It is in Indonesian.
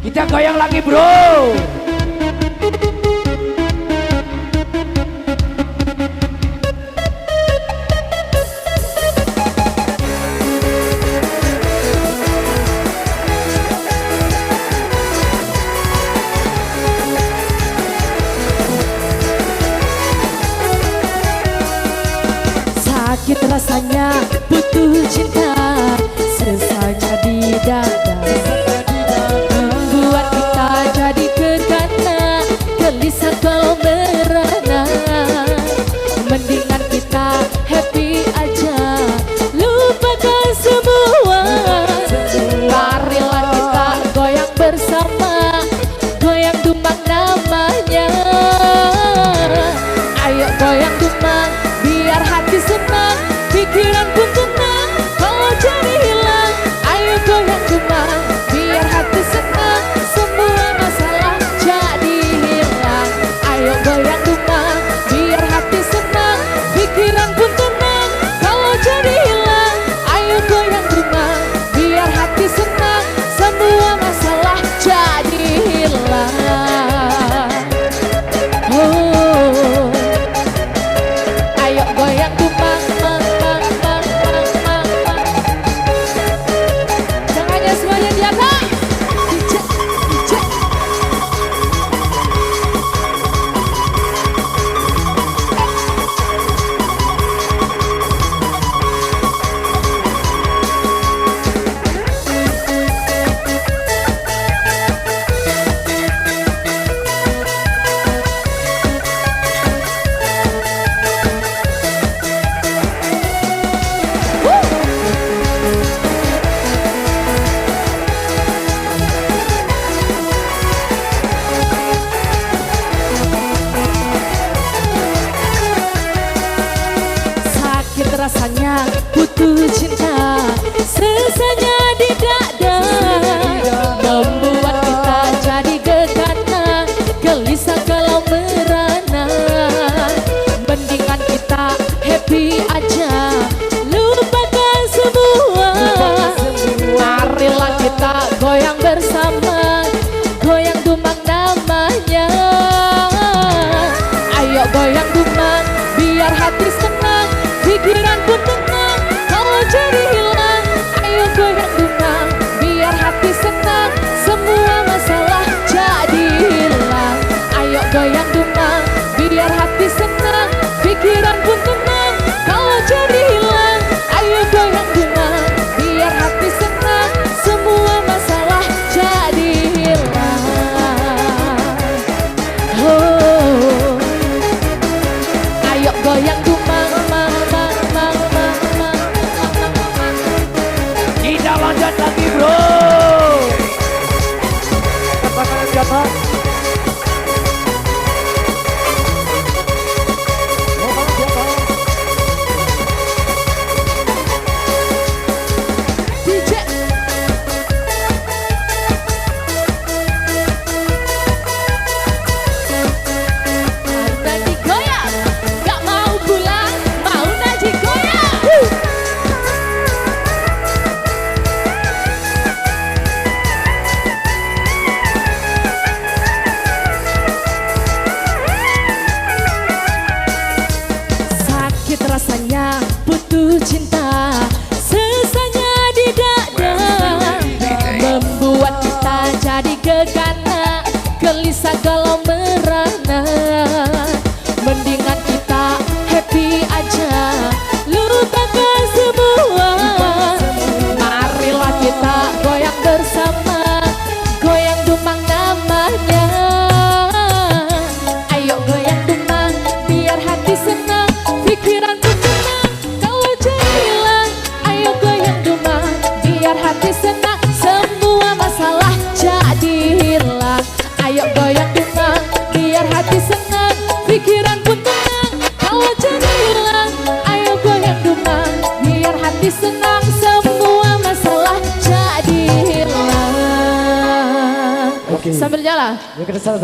Kita goyang lagi bro. Sakit rasanya butuh cinta, sesanya di dada, membuat kita jadi kegana, gelisah kalau merana. Mendingan kita happy aja, lupakan semua. Marilah kita goyang bersama, goyang dumang namanya. Ayo goyang dumang, biar hati senang, pikiran pun tenang, kalau jadi hilang. Ayo goyang dumang, biar hati senang, semua masalah jadi hilang. Ayo goyang dumang, biar hati senang, pikiran pun tenang, kalau jadi hilang. Ayo goyang dumang, biar hati senang, semua masalah jadi hilang. Oh, ayo goyang dumang, tangannya semuanya di atas. Sakit rasanya butuh cinta, sesanya di dada, membuat kita jadi gegana, gelisah kalau merana. Mendingan kita happy aja, lupakan semua. Marilah kita goyang bersama, goyang dumang namanya. Ayo goyang dumang, biar hati senang, pikiran pun tenang, kalau jadi hilang. Ayo goyang dumang, biar hati senang, semua masalah jadi hilang. Ayo goyang dumang, biar hati senang, pikiran pun tenang, kalau jadi hilang. Ayo goyang dumang, biar hati senang, semua masalah jadi hilang. Oh, ayo goyang dumang, Kita lanjut lagi bro. Katakan siapa? DJ. Mau digoyang, gak mau pulang, mau digoyang. Sakit rasanya butuh cinta, sesanya di dada, membuat kita jadi gegana, gelisah kalau merana. Mendingan kita happy aja, lupakan semua. Marilah kita goyang bersama, goyang dumang namanya. Ayo goyang dumang, biar hati senang, pikiran pun tenang, kalau jadi hilang. Ayo goyang dumang, biar hati senang, semua masalah jadi hilang. Ayo goyang dumang, biar hati senang, pikiran pun tenang, kalau jadi hilang. Ayo goyang dumang, biar hati senang, semua masalah jadi hilang. Oke. Sambil jalan. Ya kita sama-sama.